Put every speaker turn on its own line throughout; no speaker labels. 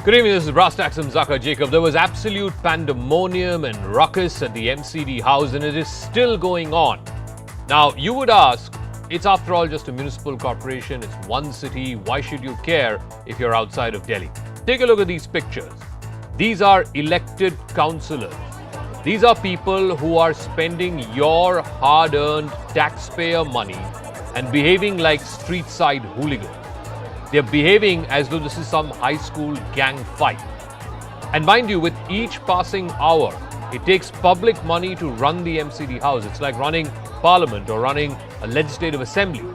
Good evening, this is Brass Taxam Zaka Jacob. There was absolute pandemonium and ruckus at the MCD house, and it is still going on. Now, you would ask, it's after all just a municipal corporation, it's one city, why should you care if you're outside of Delhi? Take a look at these pictures. These are elected councillors. These are people who are spending your hard-earned taxpayer money and behaving like street-side hooligans. They're behaving as though this is some high school gang fight. And mind you, with each passing hour, it takes public money to run the MCD house. It's like running parliament or running a legislative assembly.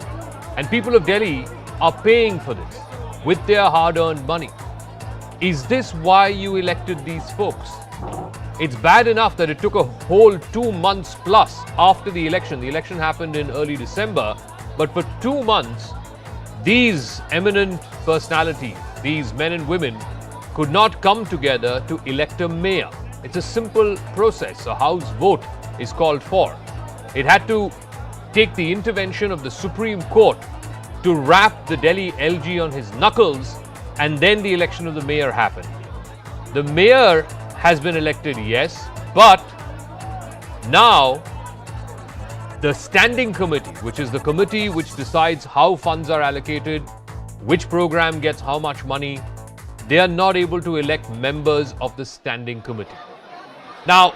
And people of Delhi are paying for this with their hard-earned money. Is this why you elected these folks? It's bad enough that it took a whole 2 months plus after the election. The election happened in early December, but for 2 months, these eminent personalities, these men and women, could not come together to elect a mayor. It's a simple process. A house vote is called for. It had to take the intervention of the Supreme Court to wrap the Delhi LG on his knuckles, and then the election of the mayor happened. The mayor has been elected, yes, but now the standing committee, which is the committee which decides how funds are allocated, which program gets how much money, they are not able to elect members of the standing committee. Now,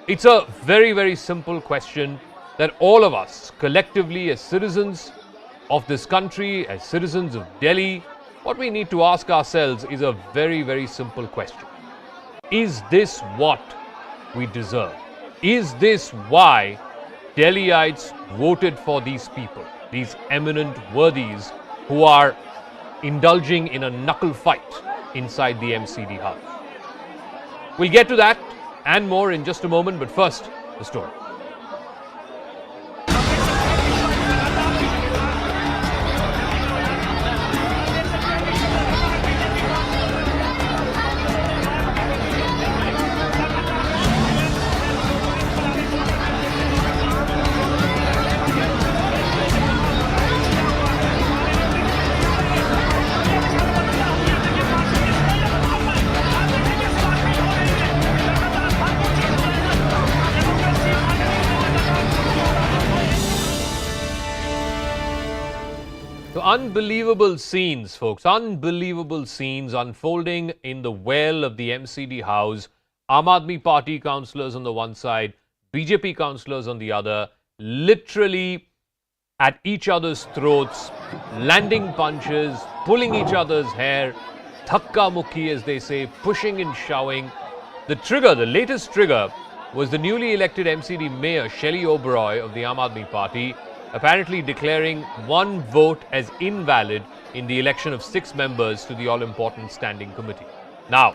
it's a very, very simple question that all of us collectively as citizens of this country, as citizens of Delhi, what we need to ask ourselves is a very, very simple question. Is this what we deserve? Is this why Delhiites voted for these people, these eminent worthies who are indulging in a knuckle fight inside the MCD house? We'll get to that and more in just a moment, but first, the story. Unbelievable scenes, folks. Unbelievable scenes unfolding in the well of the MCD house. Aam Aadmi Party councillors on the one side, BJP councillors on the other, literally at each other's throats, landing punches, pulling each other's hair, thakka mukhi as they say, pushing and shoving. The trigger, the latest trigger, was the newly elected MCD mayor, Shelley Oberoi of the Aam Aadmi Party, apparently declaring one vote as invalid in the election of 6 members to the all-important standing committee. Now,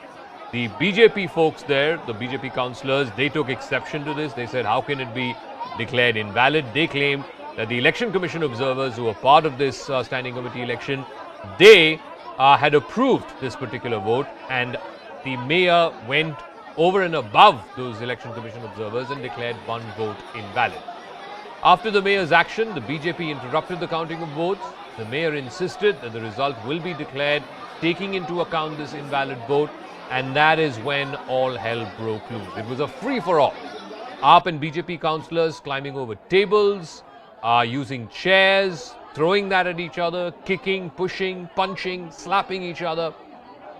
the BJP folks there, the BJP councillors, they took exception to this. They said, how can it be declared invalid? They claimed that the Election Commission observers who were part of this standing committee election, they had approved this particular vote, and the mayor went over and above those Election Commission observers and declared one vote invalid. After the mayor's action, the BJP interrupted the counting of votes. The mayor insisted that the result will be declared, taking into account this invalid vote, and that is when all hell broke loose. It was a free-for-all. AAP and BJP councillors climbing over tables, using chairs, throwing that at each other, kicking, pushing, punching, slapping each other.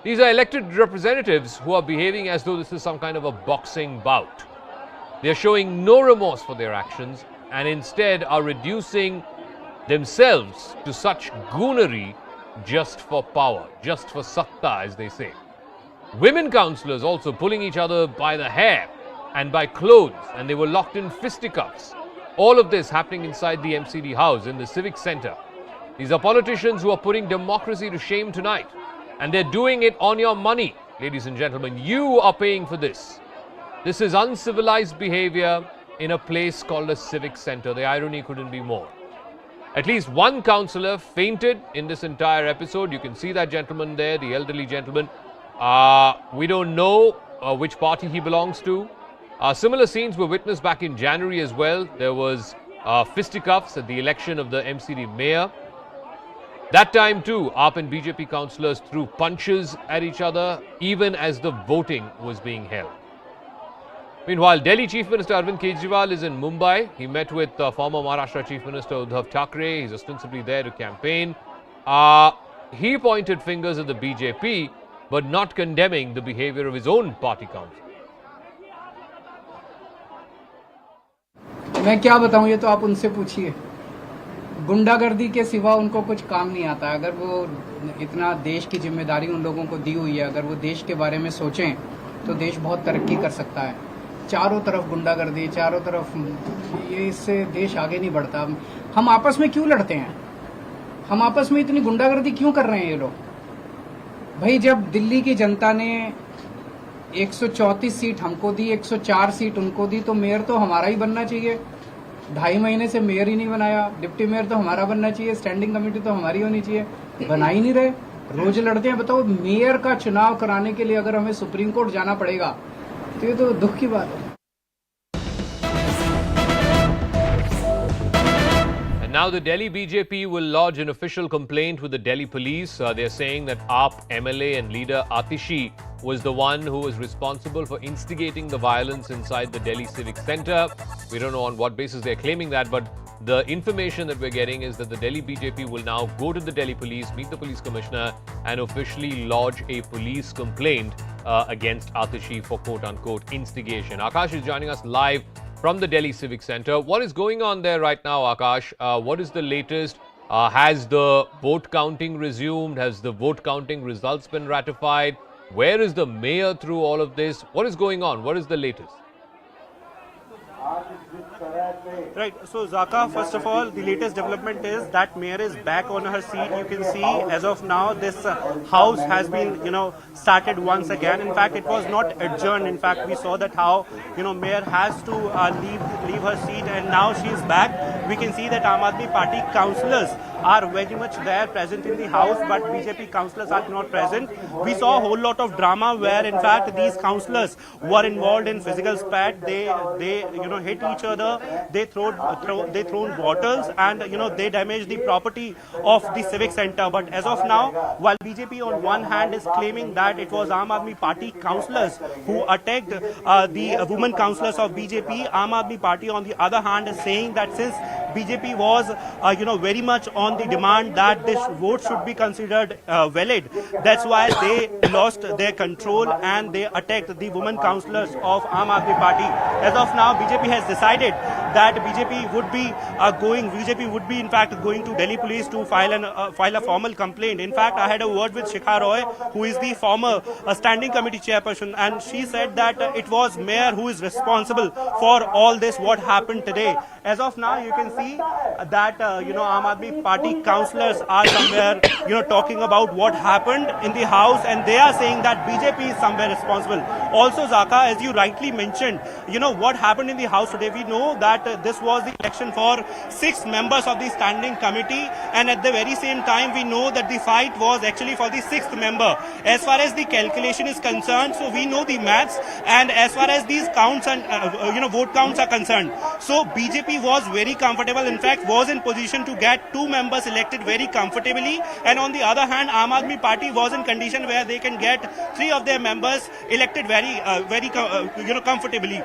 These are elected representatives who are behaving as though this is some kind of a boxing bout. They are showing no remorse for their actions, and instead are reducing themselves to such goonery just for power, just for satta, as they say. Women councillors also pulling each other by the hair and by clothes, and they were locked in fisticuffs. All of this happening inside the MCD house in the Civic Centre. These are politicians who are putting democracy to shame tonight, and they're doing it on your money, ladies and gentlemen. You are paying for this. This is uncivilized behavior in a place called a civic centre. The irony couldn't be more. At least one councillor fainted in this entire episode. You can see that gentleman there, the elderly gentleman. We don't know which party he belongs to. Similar scenes were witnessed back in January as well. There was fisticuffs at the election of the MCD mayor. That time too, AAP and BJP councillors threw punches at each other even as the voting was being held. Meanwhile, Delhi Chief Minister Arvind Kejriwal is in Mumbai. He met with former Maharashtra Chief Minister Uddhav Thackeray. He's ostensibly there to campaign. He pointed fingers at the BJP, but not condemning the behavior of his own party council.
मैं क्या बताऊं, ये तो आप उनसे पूछिए। गुंडागर्दी के सिवा उनको कुछ काम नहीं आता। अगर वो इतना देश की जिम्मेदारी उन लोगों को दी हुई है, अगर वो देश के बारे में सोचें तो देश बहुत तरक्की कर सकता है। चारों तरफ गुंडागर्दी, चारों तरफ ये, इससे देश आगे नहीं बढ़ता। हम आपस में क्यों लड़ते हैं? हम आपस में इतनी गुंडागर्दी क्यों कर रहे हैं ये लोग? भाई, जब दिल्ली की जनता ने 134 सीट हमको दी, 104 सीट उनको दी, तो मेयर तो हमारा ही बनना चाहिए। 2.5 महीने से मेयर ही नहीं बनाया। डिप्टी मेयर तो हमारा बनना चाहिए। स्टैंडिंग कमेटी तो हमारी होनी चाहिए। बना ही नहीं रहे, रोज लड़ते हैं। बताओ, मेयर का चुनाव कराने के लिए अगर हमें सुप्रीम कोर्ट जाना पड़ेगा तो ये तो दुख की बात है।
And now the Delhi BJP will lodge an official complaint with the Delhi police. They're saying that AAP MLA and leader Atishi was the one who was responsible for instigating the violence inside the Delhi Civic Centre. We don't know on what basis they're claiming that, but the information that we're getting is that the Delhi BJP will now go to the Delhi police, meet the police commissioner, and officially lodge a police complaint against Atishi for quote-unquote instigation. Akash is joining us live from the Delhi Civic Centre. What is going on there right now, Akash? What is the latest? Has the vote counting resumed? Has the vote counting results been ratified? Where is the mayor through all of this? What is going on? What is the latest?
Right. So, Zaka, first of all, the latest development is that mayor is back on her seat. You can see as of now, this house has been, started once again. In fact, it was not adjourned. In fact, we saw that how, mayor has to leave her seat, and now she is back. We can see that Aam Aadmi Party councillors are very much there present in the house, but BJP councillors are not present. We saw a whole lot of drama where, in fact, these councillors were involved in physical spat. They hit each other. They thrown bottles, and they damaged the property of the civic center. But as of now, while BJP on one hand is claiming that it was Aam Aadmi Party councillors who attacked the women councillors of BJP, Aam Aadmi Party on the other hand is saying that since BJP was very much on the demand that this vote should be considered valid, that's why they lost their control and they attacked the women councillors of Aam Aadmi Party. As of now, BJP has decided that BJP would be in fact going to Delhi police to file a formal complaint. In fact, I had a word with Shikha Roy, who is the former standing committee chairperson, and she said that it was mayor who is responsible for all this what happened today. As of now, you can see that Aam Aadmi Party councillors are somewhere talking about what happened in the house, and they are saying that BJP is somewhere responsible. Also, Zaka, as you rightly mentioned, what happened in the house today. We know that this was the election for 6 members of the standing committee, and at the very same time we know that the fight was actually for the 6th member. As far as the calculation is concerned, so we know the maths, and as far as these counts and vote counts are concerned, so BJP was very comfortable, in fact was in position to get 2 members elected very comfortably, and on the other hand Aam Aadmi Party was in condition where they can get 3 of their members elected very comfortably.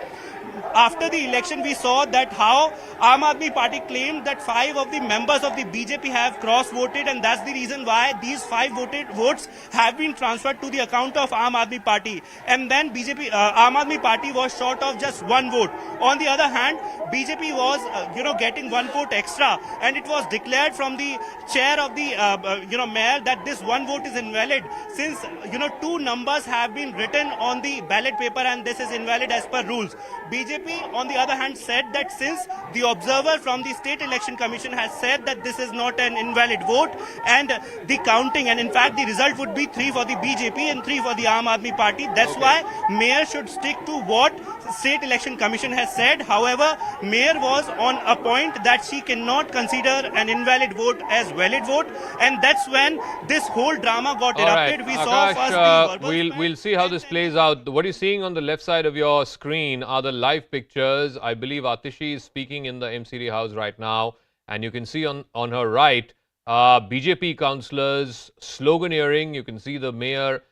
After the election, we saw that how Aam Aadmi Party claimed that 5 of the members of the BJP have cross-voted, and that's the reason why these 5 votes have been transferred to the account of Aam Aadmi Party. And then Aam Aadmi Party was short of just 1 vote. On the other hand, BJP was, getting 1 vote extra, and it was declared from the chair of the, mayor that this 1 vote is invalid since, 2 numbers have been written on the ballot paper, and this is invalid as per rules. BJP, on the other hand, said that since the observer from the State Election Commission has said that this is not an invalid vote, and the counting, and in fact the result would be 3 for the BJP and 3 for the Aam Aadmi Party. That's why Mayor should stick to what State Election Commission has said. However, Mayor was on a point that she cannot consider an invalid vote as valid vote, and that's when this whole drama got erupted.
Right.
We
Akash,
saw first the
we'll see how this plays out. What you're seeing on the left side of your screen are the live pictures. I believe Atishi is speaking in the MCD house right now, and you can see on her right BJP councillors sloganeering. You can see the mayor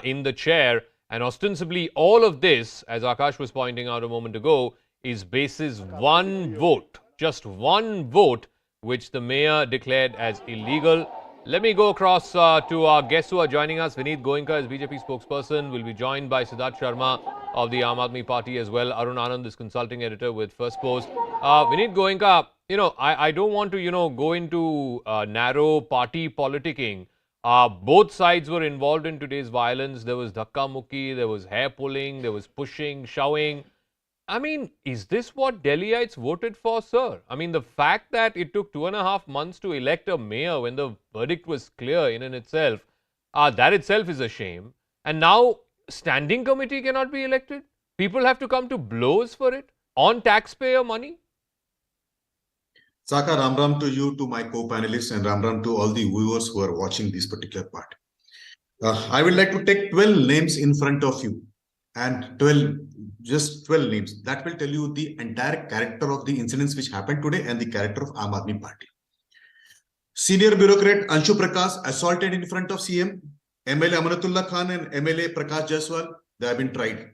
in the chair. And ostensibly, all of this, as Akash was pointing out a moment ago, is basis one vote, just one vote, which the mayor declared as illegal. Let me go across to our guests who are joining us. Vineet Goenka is BJP spokesperson. Will be joined by Siddharth Sharma of the Aam Aadmi Party as well. Arun Anand is consulting editor with First Post. Vineet Goenka, I don't want to, go into narrow party politicking. Both sides were involved in today's violence. There was dhakka mukki, there was hair pulling, there was pushing, shoving. I mean, is this what Delhiites voted for, sir? I mean, the fact that it took 2.5 months to elect a mayor when the verdict was clear in and itself, that itself is a shame. And now, standing committee cannot be elected? People have to come to blows for it on taxpayer money?
Saka, Ram Ram to you, to my co-panelists, and Ram Ram to all the viewers who are watching this particular part. I would like to take 12 names in front of you, and 12 names. That will tell you the entire character of the incidents which happened today and the character of Aam Aadmi Party. Senior bureaucrat Anshu Prakash assaulted in front of CM. MLA Amanatullah Khan and MLA Prakash Jaiswal, they have been tried.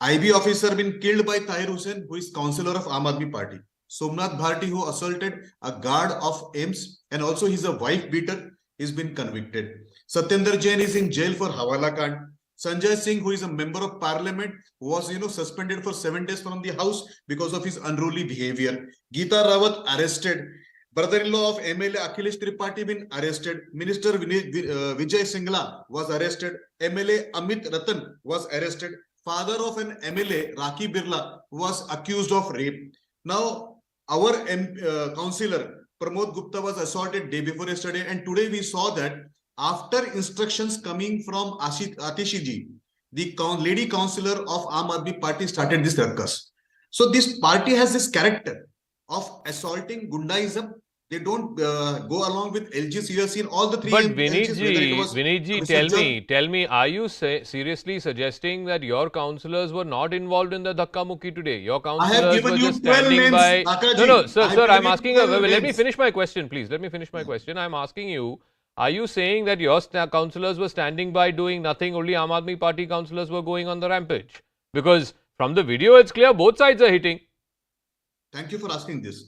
IB officer been killed by Tahir Hussain, who is councillor of Aam Aadmi Party. Somnath Bharti, who assaulted a guard of AIMS, and also he's a wife beater, is been convicted. Satyendra Jain is in jail for Hawala Kand. Sanjay Singh, who is a member of parliament, was suspended for 7 days from the house because of his unruly behavior. Geeta Rawat arrested. Brother-in-law of MLA Akhilesh Tripathi been arrested. Minister Vijay Singla was arrested. MLA Amit Ratan was arrested. Father of an MLA, Raki Birla, was accused of rape. Now, our councillor Pramod Gupta was assaulted day before yesterday, and today we saw that after instructions coming from Atishiji, the lady councillor of Aam Aadmi Party started this ruckus. So this party has this character of assaulting Gundaism. They don't go along with LGs. You have seen all the three.
But Vinitji, tell me, are you seriously suggesting that your councillors were not involved in the dhakka mukki today? Your councillors were just standing by. No, sir, I'm asking you. Let me finish my question, please. Let me finish my question. I'm asking you, are you saying that your councillors were standing by doing nothing, only Aam Aadmi Party councillors were going on the rampage? Because from the video, it's clear both sides are hitting.
Thank you for asking this.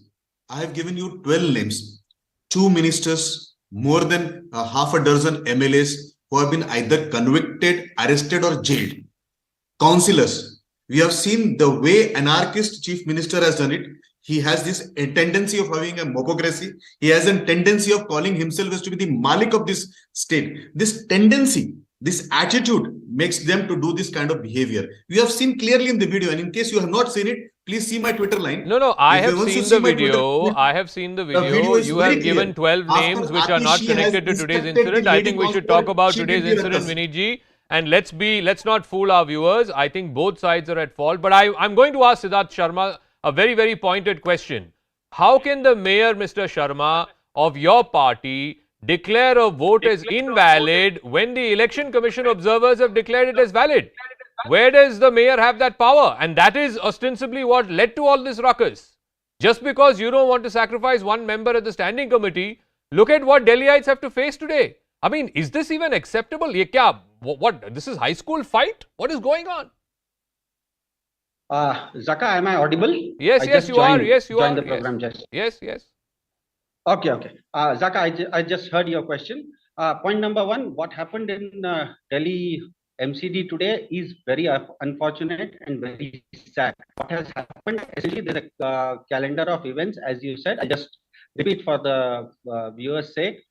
I have given you 12 names, 2 ministers, more than half a dozen MLAs who have been either convicted, arrested or jailed. Councillors, we have seen the way anarchist chief minister has done it. He has this tendency of having a mopocracy. He has a tendency of calling himself as to be the Malik of this state. This tendency, this attitude makes them to do this kind of behavior. You have seen clearly in the video, and in case you have not seen it, please see my Twitter line.
No, I have seen the video. I have seen the video. You have given 12 names which are not connected to today's incident. I think we should talk about today's incident, Vinitji. And let's not fool our viewers. I think both sides are at fault. But I'm going to ask Siddharth Sharma a very, very pointed question. How can the mayor, Mr. Sharma, of your party declare a vote as invalid when the election commission observers have declared it as valid? Where does the mayor have that power? And that is ostensibly what led to all this ruckus. Just because you don't want to sacrifice one member at the standing committee, look at what Delhiites have to face today. I mean, is this even acceptable? Ye kya? What? This is high school fight? What is going on?
Zaka, am I audible?
Yes, you are. Yes, you are.
The program just.
Yes.
Okay. Zaka, I just heard your question. Point number 1, what happened in Delhi MCD today is very unfortunate and very sad. What has happened, essentially, there's a calendar of events, as you said. I just repeat for the viewers' sake,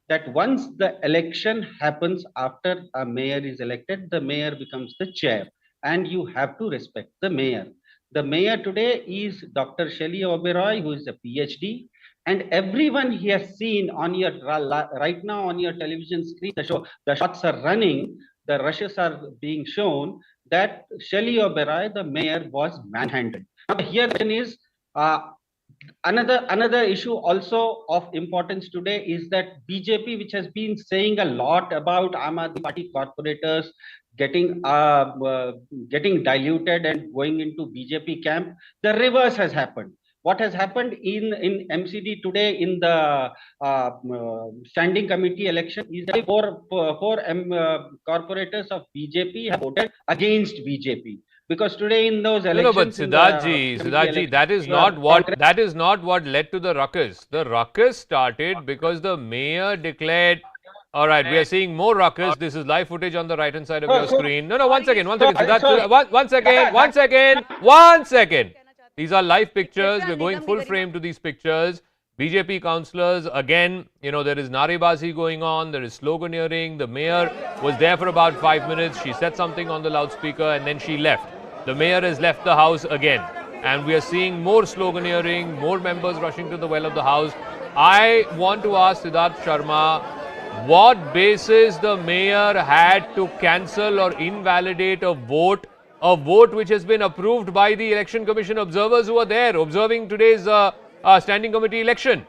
that once the election happens after a mayor is elected, the mayor becomes the chair, and you have to respect the mayor. The mayor today is Dr. Shelly Oberoi, who is a PhD, and everyone he has seen on your right now on your television screen, the shots are running, the rushes are being shown that Shelly Oberoi, the mayor, was manhandled. Now here is another issue also of importance today is that BJP, which has been saying a lot about Aam Aadmi Party corporators getting diluted and going into BJP camp, the reverse has happened. what has happened in MCD today in the standing committee election is that four corporators of BJP have voted against BJP. Because today in those elections,
No, but Siddharthji, that is not what led to the ruckus. The ruckus started because the mayor declared. All right, we are seeing more ruckus. This is live footage on the right-hand side of your screen. No, one second, Siddharth, one second. These are live pictures. We're going full frame to these pictures. BJP councillors, again, there is narebazi going on, there is sloganeering. The mayor was there for about 5 minutes. She said something on the loudspeaker and then she left. The mayor has left the house again. And we are seeing more sloganeering, more members rushing to the well of the house. I want to ask Siddharth Sharma, what basis the mayor had to cancel or invalidate a vote which has been approved by the Election Commission observers who are there observing today's standing committee election?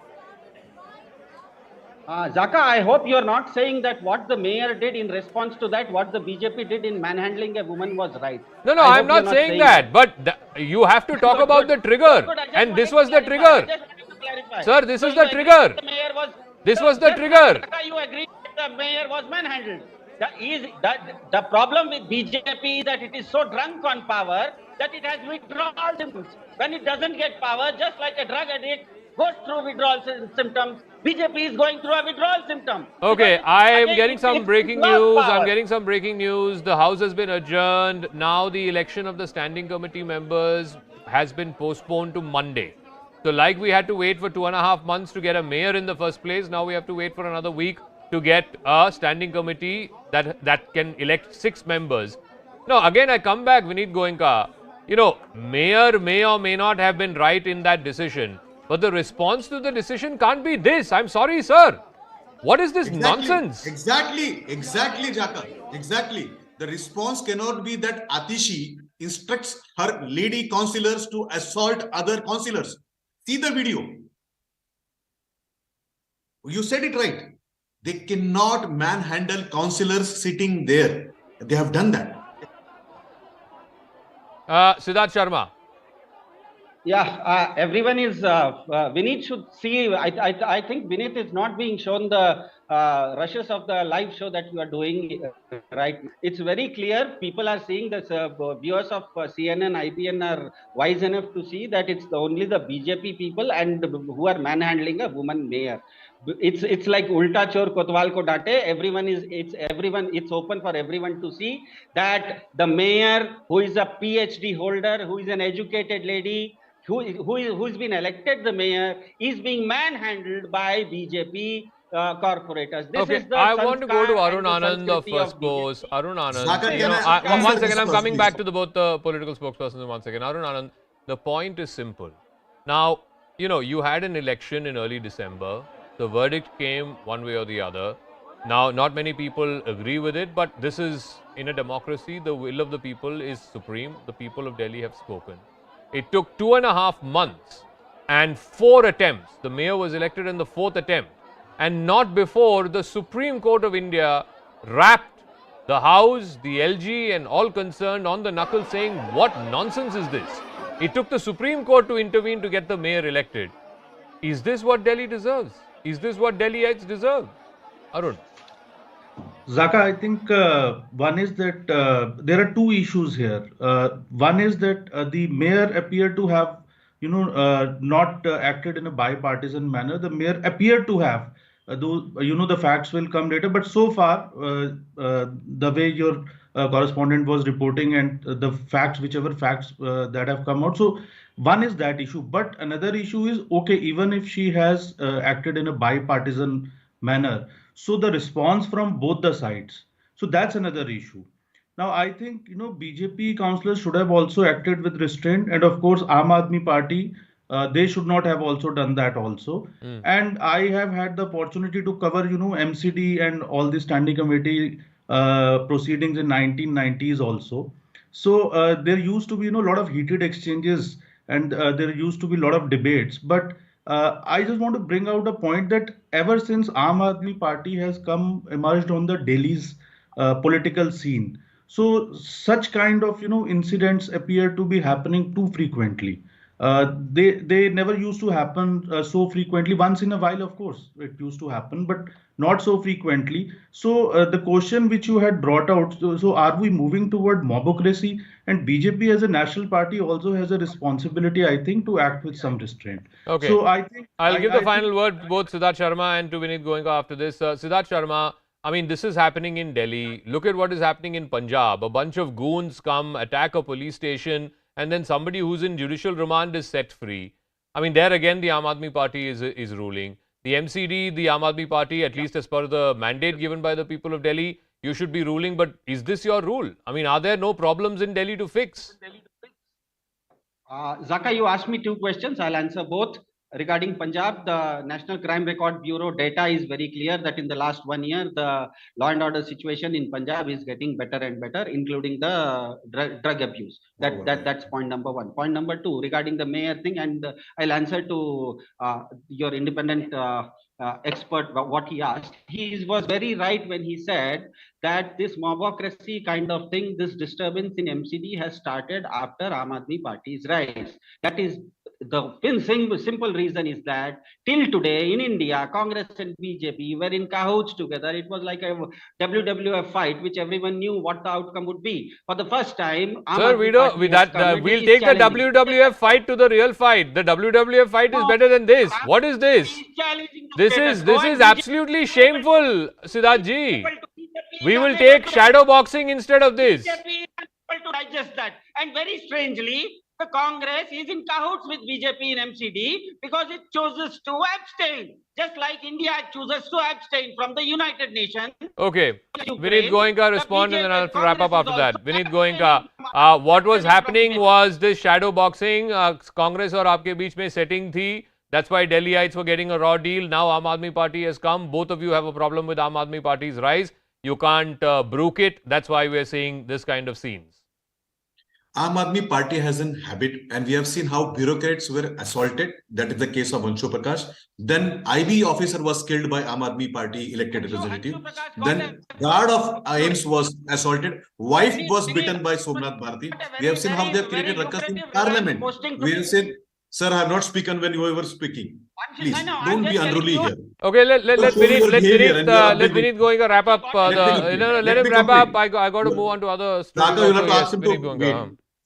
Zaka, I hope you are not saying that what the mayor did in response to that, what the BJP did in manhandling a woman was right.
No, I'm not saying that. But you have to talk about the trigger. And this was the trigger. Sir, this is the trigger. This was the trigger.
You agree that the mayor was manhandled. The problem with BJP is that it is so drunk on power that it has withdrawal symptoms. When it doesn't get power, just like a drug addict goes through withdrawal symptoms, BJP is going through a withdrawal symptom.
Okay, I am getting some breaking news. The House has been adjourned. Now the election of the standing committee members has been postponed to Monday. So like we had to wait for 2.5 months to get a mayor in the first place, now we have to wait for another week to get a standing committee that can elect 6 members. Now again I come back, Vineet Goenka. Mayor may or may not have been right in that decision. But the response to the decision can't be this. I'm sorry, sir. What is this nonsense?
Exactly, Jaka. Exactly. The response cannot be that Atishi instructs her lady councillors to assault other councillors. See the video. You said it right. They cannot manhandle councillors sitting there. They have done that.
Siddharth Sharma.
Yeah, everyone is, Vineet should see, I think Vineet is not being shown the rushes of the live show that you are doing right. It's very clear, people are seeing this, viewers of CNN, IBN are wise enough to see that it's only the BJP people and who are manhandling a woman mayor. It's like ulta chor kotwal ko date. It's open for everyone to see that the mayor, who is a PhD holder, who is an educated lady, who's been elected the mayor, is being manhandled by BJP corporators.
I want to go to Arun Anand, the first post. Arun Anand, one second, I'm coming back to both the political spokespersons in 1 second. Arun Anand, the point is simple. Now, you had an election in early December. The verdict came one way or the other. Now, not many people agree with it, but this is, in a democracy, the will of the people is supreme. The people of Delhi have spoken. It took 2.5 months and 4 attempts. The mayor was elected in the 4th attempt. And not before the Supreme Court of India rapped the House, the LG and all concerned on the knuckle saying, what nonsense is this? It took the Supreme Court to intervene to get the mayor elected. Is this what Delhi deserves? Is this what Delhiites deserve? Arun.
Zaka, I think one is that there are 2 issues here. One is that the mayor appeared to have, not acted in a bipartisan manner. The mayor appeared to have, though, the facts will come later. But so far, the way your correspondent was reporting and the facts, whichever facts that have come out. So one is that issue. But another issue is, okay, even if she has acted in a bipartisan manner, so the response from both the sides. So that's another issue. Now, I think, BJP councillors should have also acted with restraint. And of course, Aam Aadmi Party, they should not have also done that also. And I have had the opportunity to cover, MCD and all the standing committee proceedings in 1990s also. So there used to be, a lot of heated exchanges and there used to be a lot of debates. But I just want to bring out a point that ever since Aam Aadmi Party has emerged on the Delhi's political scene, so such kind of incidents appear to be happening too frequently. They never used to happen so frequently. Once in a while, of course, it used to happen, but not so frequently. So the question which you had brought out, so are we moving toward mobocracy? And BJP as a national party also has a responsibility, I think, to act with some restraint.
Okay.
So I think
I'll give the final word to both Siddharth Sharma and to Vinit Goenka after this. Siddharth Sharma, I mean, this is happening in Delhi. Look at what is happening in Punjab. A bunch of goons come, attack a police station, and then somebody who's in judicial remand is set free. I mean, there again, the Aam Aadmi Party is ruling. The MCD, the Aam Aadmi Party, at least as per the mandate given by the people of Delhi, you should be ruling. But is this your rule? I mean, are there no problems in Delhi to fix?
Zaka, you asked me two questions. I'll answer both. Regarding Punjab, the National Crime Record Bureau data is very clear that in the last 1 year, the law and order situation in Punjab is getting better and better, including the drug abuse. That's point number one. Point number two, regarding the mayor thing, and I'll answer to your independent expert what he asked. He was very right when he said that this mobocracy kind of thing, this disturbance in MCD has started after Aam Aadmi Party's rise. That is the simple reason is that till today in India, Congress and BJP were in cahoots together. It was like a WWF fight, which everyone knew what the outcome would be. For the first time,
sir, we'll take the WWF fight to the real fight. The WWF fight is better than this. What is this? This is absolutely shameful, Siddharth ji. We will take shadow boxing instead of this.
BJP is unable to digest that, and very strangely, the Congress is in cahoots with BJP in MCD because it chooses to abstain, just like India chooses to abstain from the United Nations.
Okay, Vinit Goenka respond and then I'll wrap up after that. Vinit Goenka, what was happening was this shadow boxing, Congress or aapke beech mein setting thi. That's why Delhiites were getting a raw deal. Now Aam Aadmi Party has come. Both of you have a problem with Aam Aadmi Party's rise. You can't brook it. That's why we're seeing this kind of scenes.
Aam Aadmi Party has an habit, and we have seen how bureaucrats were assaulted. That is the case of Anshu Prakash. Then IB officer was killed by Aam Aadmi Party elected representative. Then guard of AIMS was assaulted. Wife was beaten by Somnath Bharati. We have seen how they have created ruckus in parliament. We have seen, sir, I have not spoken when you were speaking. Please, don't be unruly here.
Okay, let Vinit Goenka wrap up. Let him wrap up. I got to move on to other stories.
You have to ask him to wait.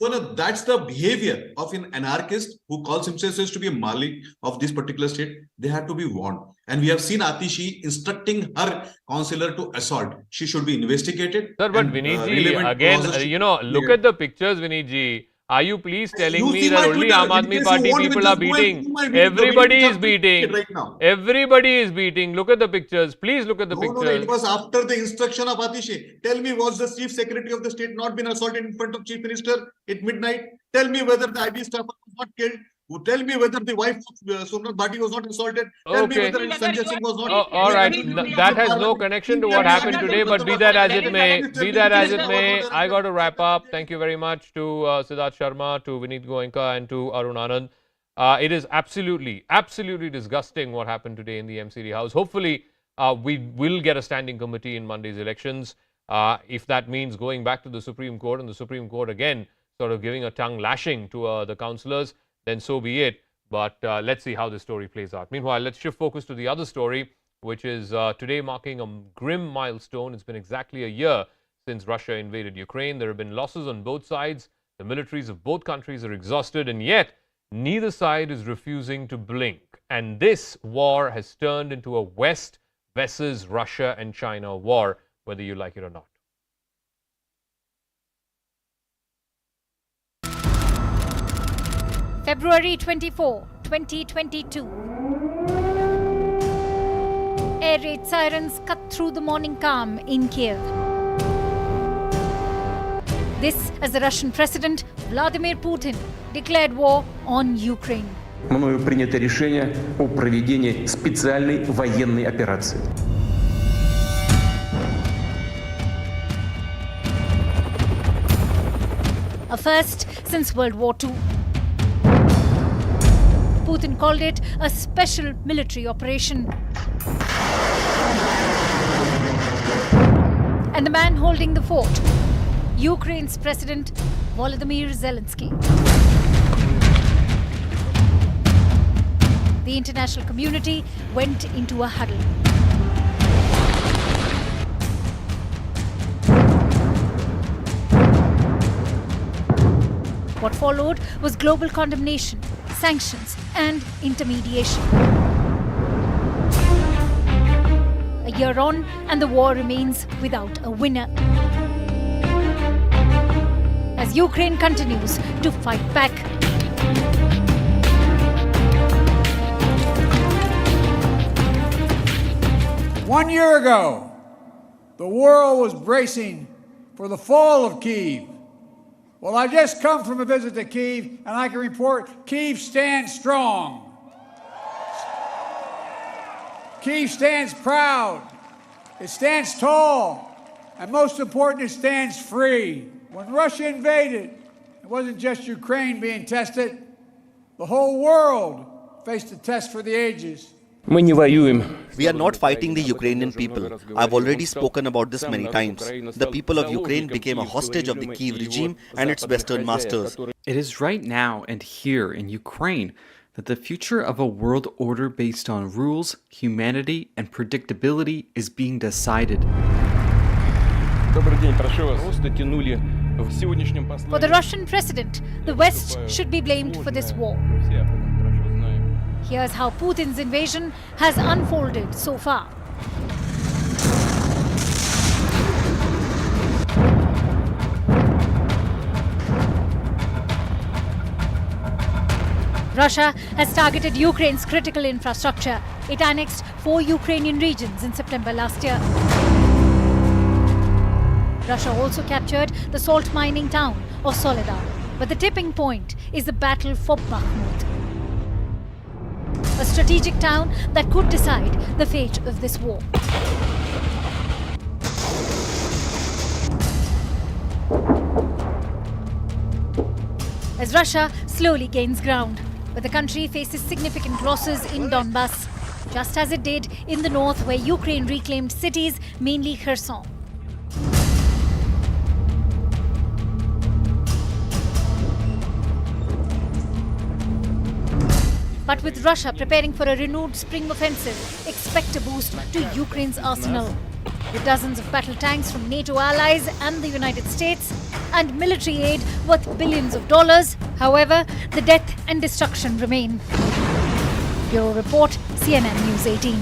So no, that's the behavior of an anarchist who calls himself to be a Malik of this particular state. They have to be warned. And we have seen Atishi instructing her councillor to assault. She should be investigated.
Sir, but Vinit ji, again, look at the pictures, Vinit ji. Are you please telling me that only Aam Aadmi Party people are beating? Everybody is beating. Right now. Everybody is beating. Look at the pictures. Please look at the pictures.
No, it was after the instruction of Atishi. Tell me, was the Chief Secretary of the State not been assaulted in front of Chief Minister at midnight? Tell me whether the IB staff was not killed. Tell me whether the wife of Somnath Bharti was not assaulted. Tell me whether Sanjay Singh was not.
All right, that has no connection to what happened today. But be that as it may, I got to wrap up. Thank you very much to Siddharth Sharma, to Vinit Goenka, and to Arun Anand. It is absolutely disgusting what happened today in the MCD House. Hopefully, we will get a standing committee in Monday's elections. If that means going back to the Supreme Court and the Supreme Court again sort of giving a tongue lashing to the councillors, then so be it. But let's see how this story plays out. Meanwhile, let's shift focus to the other story, which is today marking a grim milestone. It's been exactly a year since Russia invaded Ukraine. There have been losses on both sides. The militaries of both countries are exhausted, and yet neither side is refusing to blink. And this war has turned into a West versus Russia and China war, whether you like it or not.
February 24, 2022. Air raid sirens cut through the morning calm in Kiev. This as the Russian President Vladimir Putin declared war on Ukraine.
Мною принято решение о проведении специальной военной операции.
A first since World War II. Putin called it a special military operation. And the man holding the fort, Ukraine's President Volodymyr Zelensky. The international community went into a huddle. What followed was global condemnation, sanctions, and intermediation. A year on, and the war remains without a winner. As Ukraine continues to fight back.
One year ago, the world was bracing for the fall of Kyiv. Well, I just come from a visit to Kyiv, and I can report Kyiv stands strong. Kyiv stands proud. It stands tall. And most important, it stands free. When Russia invaded, it wasn't just Ukraine being tested. The whole world faced a test for the ages.
We are not fighting the Ukrainian people. I've already spoken about this many times. The people of Ukraine became a hostage of the Kyiv regime and its Western masters.
It is right now and here in Ukraine that the future of a world order based on rules, humanity, and predictability is being decided.
For the Russian president, the West should be blamed for this war. Here's how Putin's invasion has unfolded so far. Russia has targeted Ukraine's critical infrastructure. It annexed 4 Ukrainian regions in September last year. Russia also captured the salt mining town of Soledar. But the tipping point is the battle for Bakhmut, a strategic town that could decide the fate of this war. As Russia slowly gains ground, but the country faces significant losses in Donbass, just as it did in the north where Ukraine reclaimed cities, mainly Kherson. But with Russia preparing for a renewed spring offensive, expect a boost to Ukraine's arsenal. With dozens of battle tanks from NATO allies and the United States, and military aid worth billions of dollars, however, the death and destruction remain. Bureau Report, CNN News 18.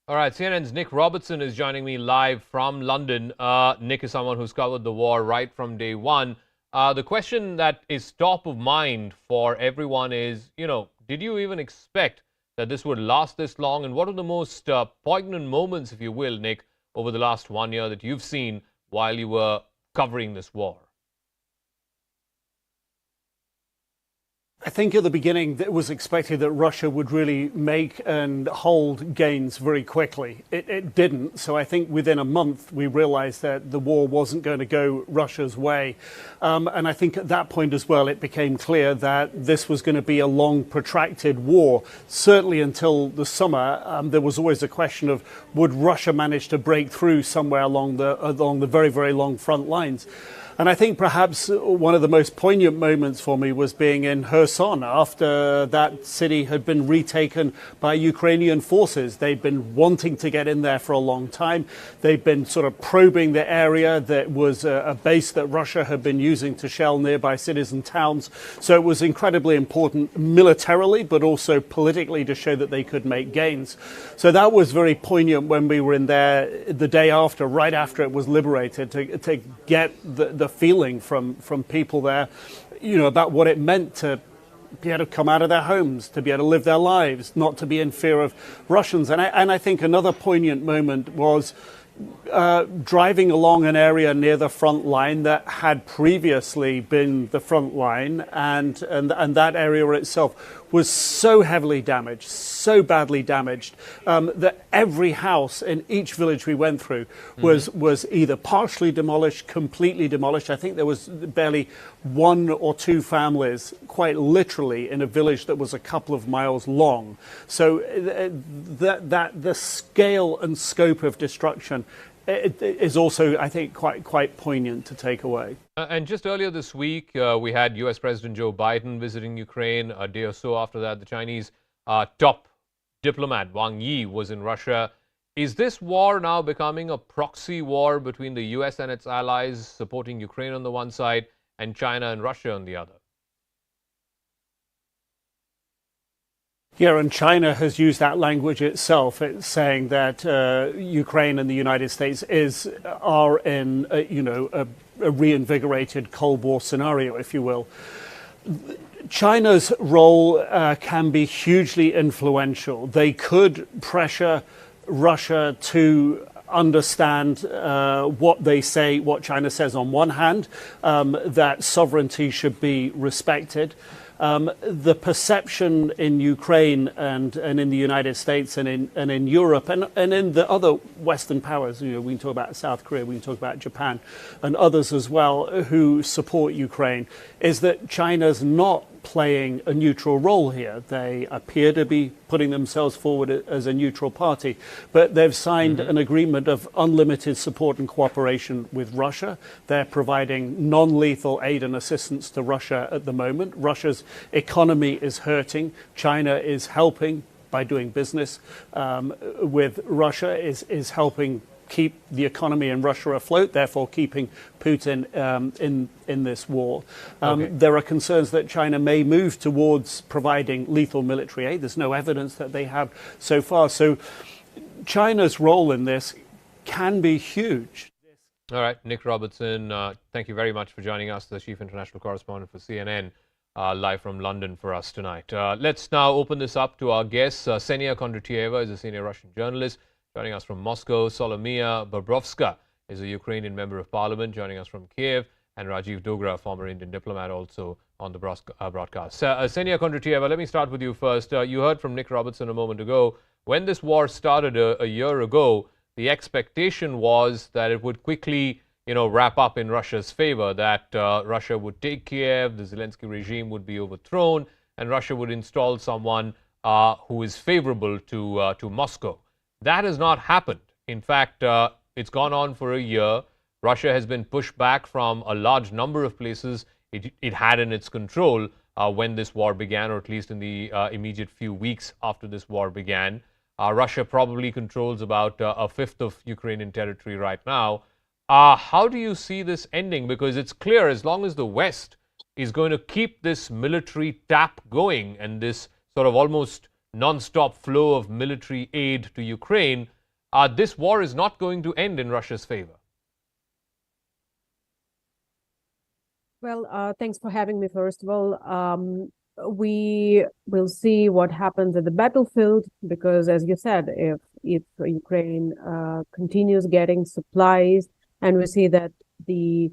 All right, CNN's Nick Robertson is joining me live from London. Nick is someone who's covered the war right from day one. The question that is top of mind for everyone is, did you even expect that this would last this long? And what are the most poignant moments, if you will, Nick, over the last 1 year that you've seen while you were covering this war?
I think at the beginning it was expected that Russia would really make and hold gains very quickly. It didn't. So I think within a month we realized that the war wasn't going to go Russia's way. And I think at that point as well it became clear that this was going to be a long, protracted war. Certainly until the summer, there was always a question of would Russia manage to break through somewhere along the very, very long front lines. And I think perhaps one of the most poignant moments for me was being in Kherson after that city had been retaken by Ukrainian forces. They'd been wanting to get in there for a long time. They'd been sort of probing the area that was a base that Russia had been using to shell nearby cities and towns. So it was incredibly important militarily, but also politically to show that they could make gains. So that was very poignant when we were in there the day after, right after it was liberated, to get the feeling from people there, about what it meant to be able to come out of their homes, to be able to live their lives, not to be in fear of Russians. And I think another poignant moment was driving along an area near the front line that had previously been the front line, and that area itself was so heavily damaged, so badly damaged, that every house in each village we went through was either partially demolished, completely demolished. I think there was barely 1 or 2 families, quite literally, in a village that was a couple of miles long. So the scale and scope of destruction is also, I think, quite poignant to take away.
And just earlier this week, we had U.S. President Joe Biden visiting Ukraine. A day or so after that, the Chinese top diplomat Wang Yi was in Russia. Is this war now becoming a proxy war between the U.S. and its allies, supporting Ukraine on the one side and China and Russia on the other?
Yeah, and China has used that language itself. It's saying that Ukraine and the United States are in a reinvigorated Cold War scenario, if you will. China's role can be hugely influential. They could pressure Russia to understand what they say, what China says on one hand, that sovereignty should be respected. The perception in Ukraine and in the United States and in Europe and in the other Western powers, we can talk about South Korea, we can talk about Japan and others as well who support Ukraine, is that China's not playing a neutral role here. They appear to be putting themselves forward as a neutral party, but they've signed an agreement of unlimited support and cooperation with Russia. They're providing non-lethal aid and assistance to Russia at the moment. Russia's economy is hurting. China is helping by doing business with Russia, is helping keep the economy in Russia afloat, therefore keeping Putin in this war. There are concerns that China may move towards providing lethal military aid. There's no evidence that they have so far. So China's role in this can be huge.
All right, Nick Robertson, thank you very much for joining us, the Chief International Correspondent for CNN, live from London for us tonight. Let's now open this up to our guests. Ksenia Kondratyeва is a senior Russian journalist. Joining us from Moscow, Solomia Bobrovska is a Ukrainian member of parliament, joining us from Kiev, and Rajiv Dogra, former Indian diplomat, also on the broadcast. Ksenia Kondratyeва, let me start with you first. You heard from Nick Robertson a moment ago. When this war started a year ago, the expectation was that it would quickly, wrap up in Russia's favor, that Russia would take Kiev, the Zelensky regime would be overthrown, and Russia would install someone who is favorable to Moscow. That has not happened. In fact, it's gone on for a year. Russia has been pushed back from a large number of places it had in its control when this war began, or at least in the immediate few weeks after this war began. Russia probably controls about a fifth of Ukrainian territory right now. How do you see this ending? Because it's clear, as long as the West is going to keep this military tap going and this sort of almost non-stop flow of military aid to Ukraine, this war is not going to end in Russia's favor.
Well, thanks for having me, first of all. We will see what happens at the battlefield, because, as you said, if Ukraine continues getting supplies, and we see that the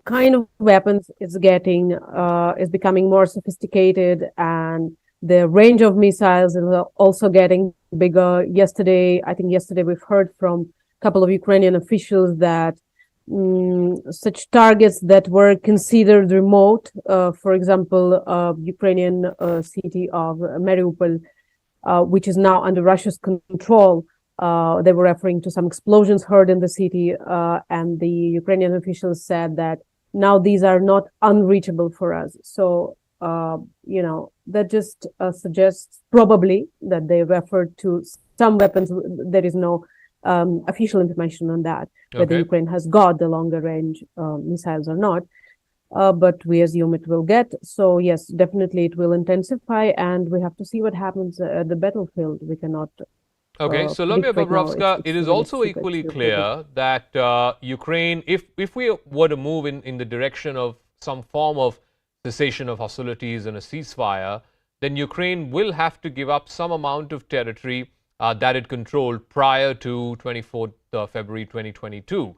kind of weapons is becoming more sophisticated, and the range of missiles is also getting bigger. I think yesterday we've heard from a couple of Ukrainian officials that such targets that were considered remote, for example, Ukrainian city of Mariupol, which is now under Russia's control, they were referring to some explosions heard in the city, and the Ukrainian officials said that now these are not unreachable for us. So that just suggests probably that they referred to some weapons. There is no official information on that, whether Ukraine has got the longer range missiles or not. But we assume it will get. So yes, definitely it will intensify, and we have to see what happens at the battlefield. We cannot.
Okay, so Solomia Bobrovska, it is also equally clear that Ukraine, if we were to move in the direction of some form of cessation of hostilities and a ceasefire, then Ukraine will have to give up some amount of territory that it controlled prior to 24th February 2022.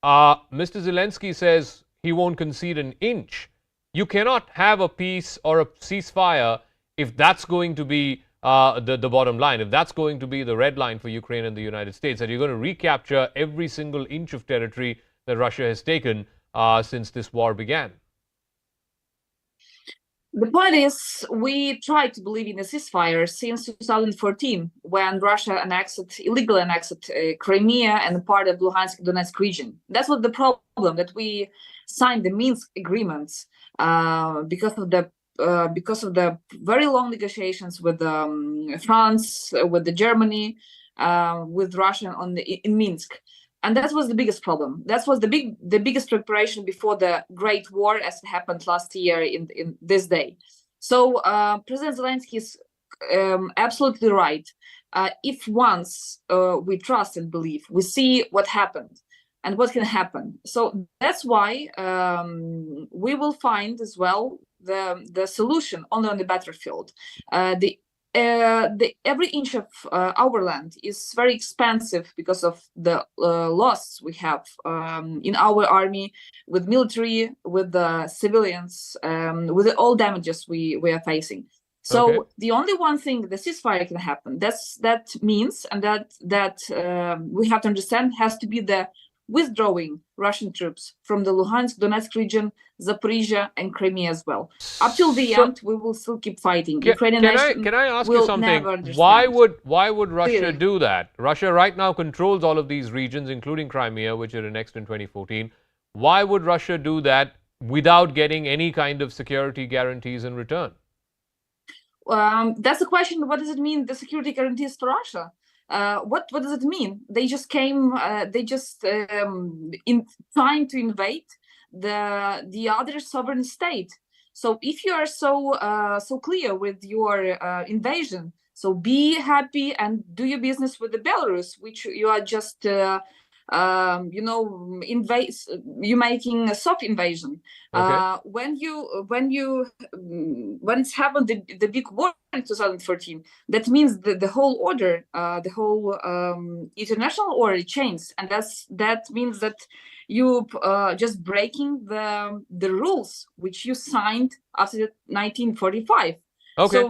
Mr. Zelensky says he won't concede an inch. You cannot have a peace or a ceasefire if that's going to be the bottom line, if that's going to be the red line for Ukraine and the United States, that you're going to recapture every single inch of territory that Russia has taken since this war began.
The point is, we tried to believe in a ceasefire since 2014, when Russia illegally annexed Crimea and part of Luhansk Donetsk region. That's what the problem, that we signed the Minsk agreements because of the very long negotiations with France, with Germany, with Russia in Minsk. And that was the biggest problem. That was the biggest preparation before the Great War, as it happened last year in this day. So President Zelensky is absolutely right. If once we trust and believe, we see what happened and what can happen. So that's why we will find as well the solution only on the battlefield. Every inch of our land is very expensive because of the loss we have in our army, with military, with the civilians, with all damages we are facing. So the only one thing, the ceasefire can happen. That means, and that we have to understand, has to be the withdrawing Russian troops from the Luhansk, Donetsk region, Zaporizhia, and Crimea as well. Up till the end, we will still keep fighting.
Can I ask you something? Why would Russia do that? Russia right now controls all of these regions, including Crimea, which it annexed in 2014. Why would Russia do that without getting any kind of security guarantees in return?
That's the question. What does it mean, the security guarantees for Russia? What does it mean? They just came. In trying to invade the other sovereign state. So if you are so clear with your invasion, so be happy and do your business with the Belarus, which you are just you're making a soft invasion. When it's happened the big war in 2014, that means the whole order, the whole international order changed, and that means that you just breaking the rules which you signed after 1945.
Okay.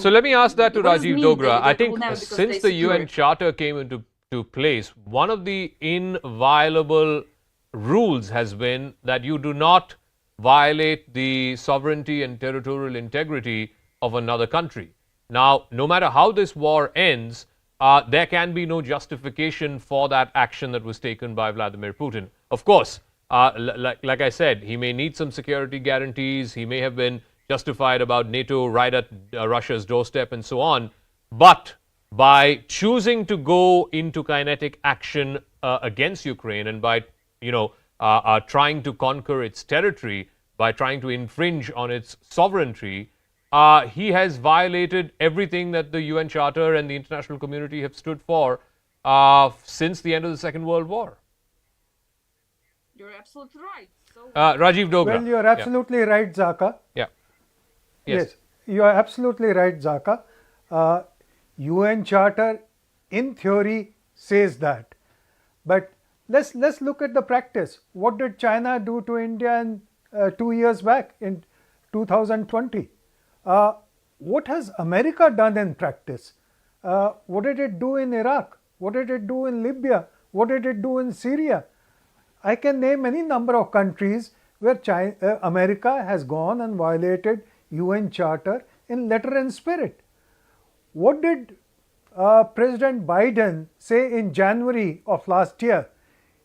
So let me ask that to Rajiv Dogra. I think since the UN Charter came into place, one of the inviolable rules has been that you do not violate the sovereignty and territorial integrity of another country. Now, no matter how this war ends, there can be no justification for that action that was taken by Vladimir Putin. Of course, like I said, he may need some security guarantees, he may have been justified about NATO right at Russia's doorstep and so on, but by choosing to go into kinetic action against Ukraine and by trying to conquer its territory, by trying to infringe on its sovereignty, he has violated everything that the UN Charter and the international community have stood for since the end of the Second World War.
You're absolutely right.
Rajiv Dogra.
Well, you're absolutely right, Zaka.
Yeah.
Yes, you are absolutely right, Zaka. UN Charter, in theory, says that. But let's look at the practice. What did China do to India in 2 years back in 2020? What has America done in practice? What did it do in Iraq? What did it do in Libya? What did it do in Syria? I can name any number of countries where America has gone and violated UN Charter in letter and spirit. What did President Biden say in January of last year?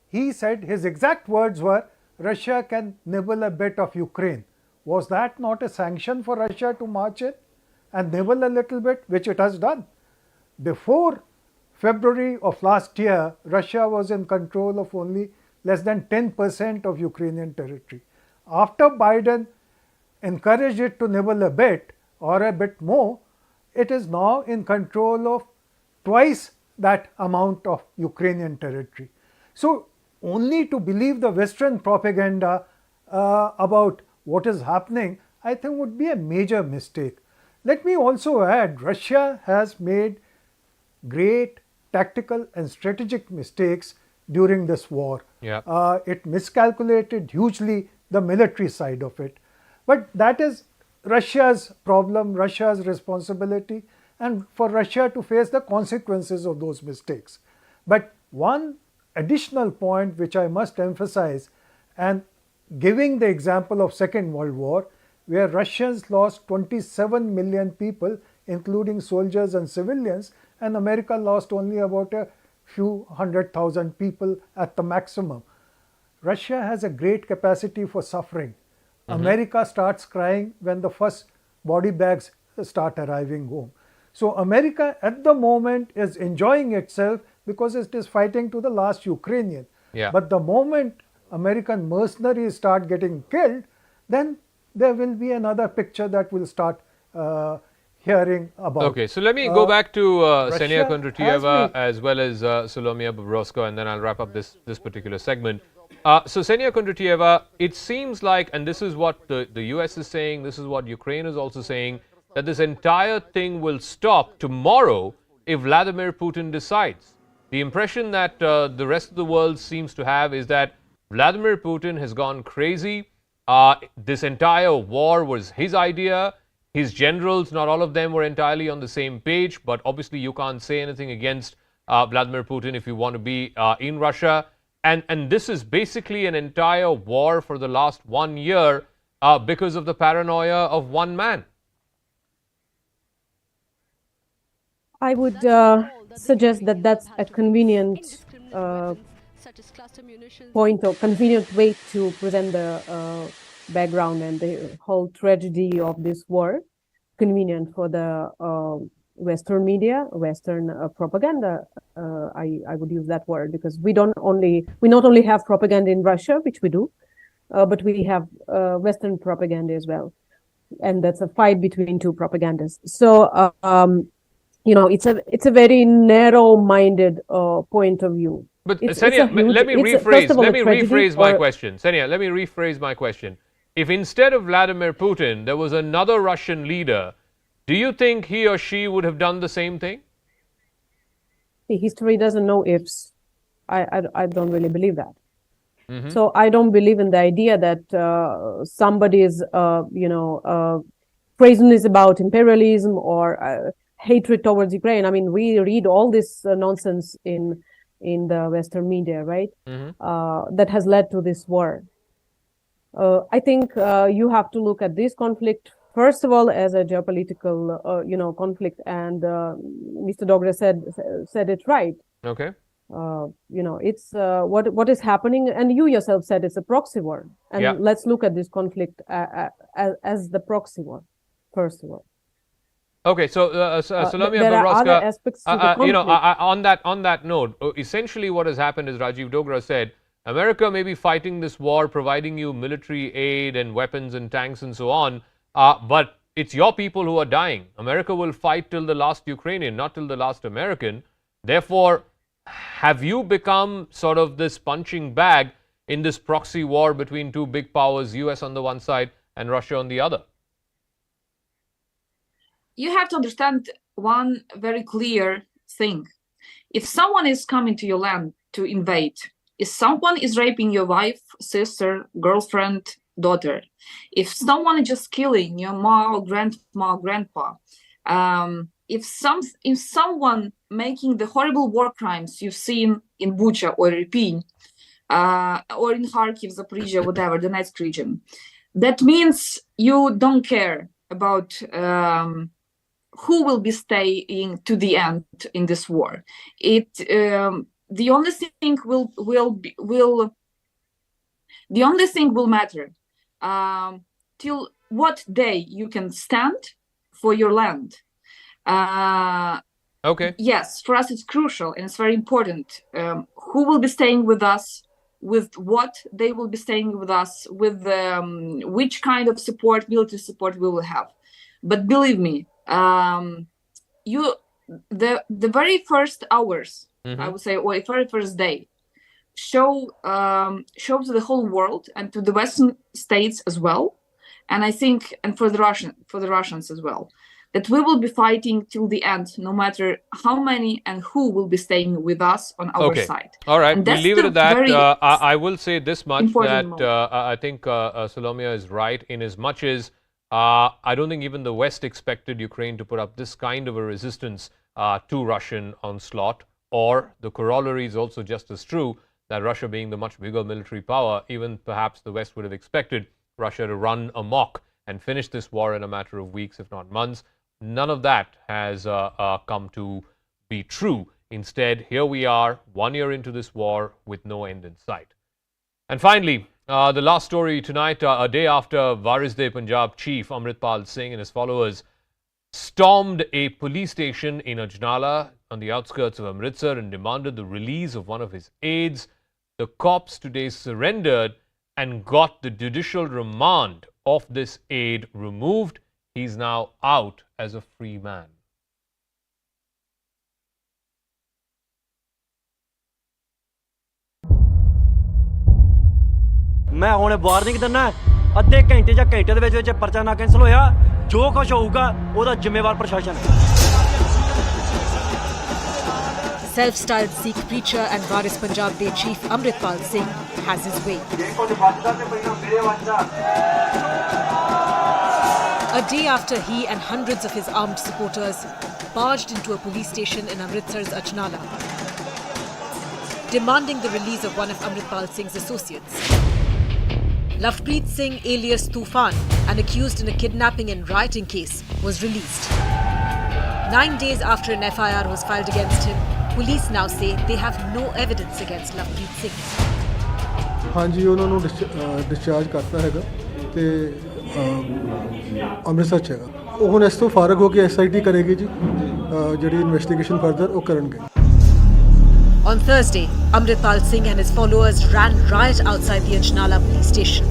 He said his exact words were, Russia can nibble a bit of Ukraine. Was that not a sanction for Russia to march in and nibble a little bit, which it has done? Before February of last year, Russia was in control of only less than 10% of Ukrainian territory. After Biden encouraged it to nibble a bit or a bit more, it is now in control of twice that amount of Ukrainian territory. So only to believe the Western propaganda about what is happening, I think would be a major mistake. Let me also add, Russia has made great tactical and strategic mistakes during this war. It miscalculated hugely the military side of it. But that is Russia's problem, Russia's responsibility, and for Russia to face the consequences of those mistakes. But one additional point which I must emphasize, and giving the example of Second World War, where Russians lost 27 million people, including soldiers and civilians, and America lost only about a few 100,000 people at the maximum. Russia has a great capacity for suffering. America starts crying when the first body bags start arriving home. So America at the moment is enjoying itself because it is fighting to the last Ukrainian.
Yeah.
But the moment American mercenaries start getting killed, then there will be another picture that will start hearing about.
Okay, so let me go back to Ksenia
Russia
Kondratyyeva
has
as well as Solomia Bobrovska, and then I'll wrap up this particular segment. So Ksenia Kondratyyeva, it seems like, and this is what the US is saying, this is what Ukraine is also saying, that this entire thing will stop tomorrow if Vladimir Putin decides. The impression that the rest of the world seems to have is that Vladimir Putin has gone crazy. This entire war was his idea. His generals, not all of them were entirely on the same page, but obviously you can't say anything against Vladimir Putin if you want to be in Russia. And this is basically an entire war for the last 1 year because of the paranoia of one man.
I would suggest that that's a convenient point or convenient way to present the background and the whole tragedy of this war. Convenient for the Western media, Western propaganda. I would use that word because we not only have propaganda in Russia, which we do, but we have Western propaganda as well, and that's a fight between two propagandas. So it's a very narrow-minded point of view.
But Ksenia, let me rephrase my question. Ksenia, let me rephrase my question. If instead of Vladimir Putin, there was another Russian leader, do you think he or she would have done the same thing?
History doesn't know ifs. I don't really believe that. So I don't believe in the idea that somebody's, craziness about imperialism or hatred towards Ukraine. I mean, we read all this nonsense in the Western media, right? That has led to this war. I think you have to look at this conflict first of all as a geopolitical, conflict, and Mr. Dogra said it right.
Okay.
It's what is happening, and you yourself said it's a proxy war, and let's look at this conflict as the proxy war, first of all.
Okay, so Solomia
there are other
Bobrovska,
aspects to the conflict.
on that note, essentially what has happened is Rajiv Dogra said, America may be fighting this war, providing you military aid and weapons and tanks and so on, but it's your people who are dying. America will fight till the last Ukrainian, not till the last American. Therefore, have you become sort of this punching bag in this proxy war between two big powers, US on the one side and Russia on the other?
You have to understand one very clear thing. If someone is coming to your land to invade, if someone is raping your wife, sister, girlfriend, daughter, if someone is just killing your mom, grandma, grandpa, if someone making the horrible war crimes you've seen in Bucha or Irpin, or in Kharkiv, Zaporizhia, whatever, the Donetsk region, that means you don't care about who will be staying to the end in this war. The only thing will matter till what day you can stand for your land.
Okay.
Yes, for us it's crucial and it's very important. Who will be staying with us? With what they will be staying with us? With which kind of support, military support we will have? But believe me, the very first hours, I would say, or the very first day, show to the whole world and to the Western states as well, and I think, and for the Russians as well, that we will be fighting till the end, no matter how many and who will be staying with us on our side.
All right, we'll leave it at that. I will say this much, that I think Solomia is right in as much as I don't think even the West expected Ukraine to put up this kind of a resistance to Russian onslaught, or the corollary is also just as true, that Russia being the much bigger military power, even perhaps the West would have expected Russia to run amok and finish this war in a matter of weeks, if not months. None of that has come to be true. Instead, here we are, 1 year into this war with no end in sight. And finally, the last story tonight, a day after Warisde Punjab chief Amritpal Singh and his followers stormed a police station in Ajnala on the outskirts of Amritsar and demanded the release of one of his aides. The cops today surrendered and got the judicial remand of this aide removed. He's now out as a free man.
मैं हुणे warning दिना अद्धे घंटे ਜਾਂ ਘੰਟੇ ਦੇ ਵਿੱਚ ਪਰਚਾ ਨਾ ਕੈਂਸਲ ਹੋਇਆ ਜੋ ਕੁਝ ਹੋਊਗਾ ਉਹਦਾ ਜ਼ਿੰਮੇਵਾਰ ਪ੍ਰਸ਼ਾਸਨ ਹੈ
Self-styled Sikh preacher and Waris Punjab Day chief Amritpal Singh has his way. A day after he and hundreds of his armed supporters barged into a police station in Amritsar's Ajnala, demanding the release of one of Amritpal Singh's associates. Lovepreet Singh alias Tufan, an accused in a kidnapping and rioting case, was released. 9 days after an FIR was filed against him, police now say they have no evidence against Lovepreet Singh.
ਹਾਂਜੀ ਉਹਨਾਂ ਨੂੰ discharge ਕਰਤਾ ਹੈਗਾ ਤੇ ਅੰਮ੍ਰਿਤਸਰ ਚ ਹੈਗਾ ਉਹ ਹੁਣ ਇਸ ਤੋਂ ਫਾਰਗ ਹੋ ਕੇ ਐਸਆਈਟੀ ਕਰੇਗੀ ਜੀ ਜਿਹੜੀ ਇਨਵੈਸਟੀਗੇਸ਼ਨ ਫਰਦਰ ਉਹ ਕਰਨਗੇ
On Thursday, Amritpal Singh and his followers ran riot outside the Ajnala police station.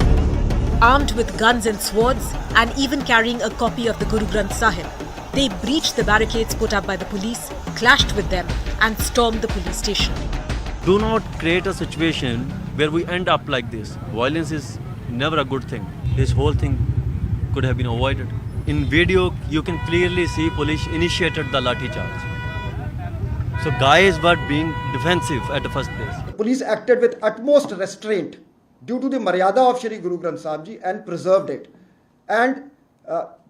Armed with guns and swords and even carrying a copy of the Guru Granth Sahib, they breached the barricades put up by the police, clashed with them and stormed the police station.
Do not create a situation where we end up like this. Violence is never a good thing. This whole thing could have been avoided. In video, you can clearly see police initiated the lathi charge. So guys were being defensive at the first place.
The police acted with utmost restraint due to the maryada of Shri Guru Granth Sahib Ji and preserved it. And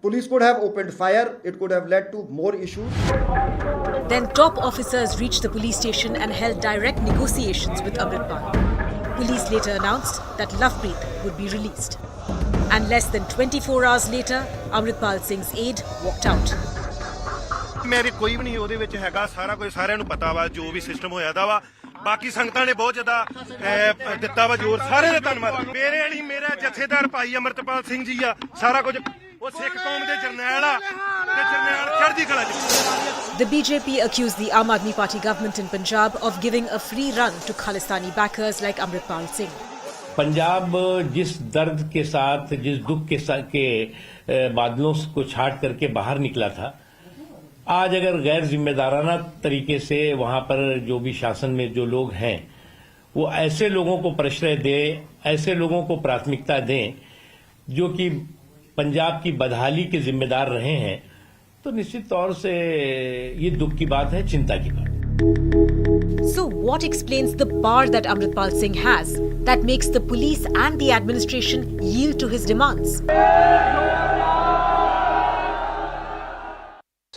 police could have opened fire. It could have led to more issues.
Then top officers reached the police station and held direct negotiations with Amritpal. Police later announced that Lovepreet would be released. And less than 24 hours later, Amritpal Singh's aide walked out.
ਮੇਰੇ ਕੋਈ ਵੀ ਨਹੀਂ ਉਹਦੇ ਵਿੱਚ ਹੈਗਾ ਸਾਰਾ ਕੁਝ ਸਾਰਿਆਂ ਨੂੰ ਪਤਾ ਵਾ ਜੋ ਵੀ ਸਿਸਟਮ ਹੋਇਆ ਦਾ ਵਾ ਬਾਕੀ ਸੰਗਤਾਂ ਨੇ ਬਹੁਤ ਜ਼ਿਆਦਾ ਦਿੱਤਾ ਵਾ ਜ਼ੋਰ ਸਾਰੇ ਦਾ ਧੰਨਵਾਦ ਮੇਰੇ ਵਾਲੀ ਮੇਰਾ ਜਥੇਦਾਰ ਭਾਈ ਅਮਰਤਪਾਲ ਸਿੰਘ ਜੀ ਆ ਸਾਰਾ ਕੁਝ ਉਹ ਸਿੱਖ ਕੌਮ ਦੇ ਜਰਨੈਲ ਆ ਤੇ ਜਰਨੈਲ ਚੜ੍ਹਦੀ ਕਲਾ ਚ
The BJP accused the Aam Aadmi Party government in Punjab of giving a free run to Khalistani backers like Amritpal Singh.
Punjab जिस दर्द के साथ जिस दुख के साथ के बादलों को छाट करके बाहर निकला था आज अगर गैर जिम्मेदाराना तरीके से वहां पर जो भी शासन में जो लोग हैं वो ऐसे लोगों को प्रश्रय दें ऐसे लोगों को प्राथमिकता दें जो कि पंजाब की बदहाली के जिम्मेदार रहे हैं तो निश्चित तौर से ये दुख की बात है चिंता की बात
So what explains the bar that Amritpal Singh has that makes the police and the administration yield to his demands?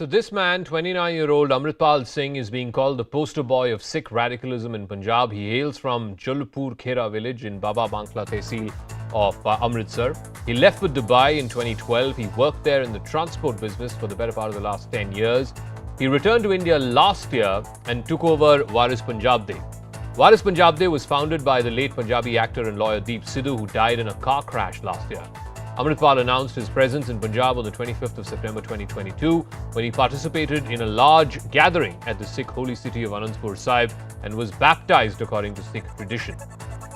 So this man, 29-year-old Amritpal Singh, is being called the poster boy of Sikh radicalism in Punjab. He hails from Jalpur Khera village in Baba Bankla Tehsil of Amritsar. He left for Dubai in 2012. He worked there in the transport business for the better part of the last 10 years. He returned to India last year and took over Waris Punjab Day. Waris Punjab Day was founded by the late Punjabi actor and lawyer Deep Sidhu, who died in a car crash last year. Amritpal announced his presence in Punjab on the 25th of September 2022 when he participated in a large gathering at the Sikh holy city of Anandpur Sahib and was baptized according to Sikh tradition.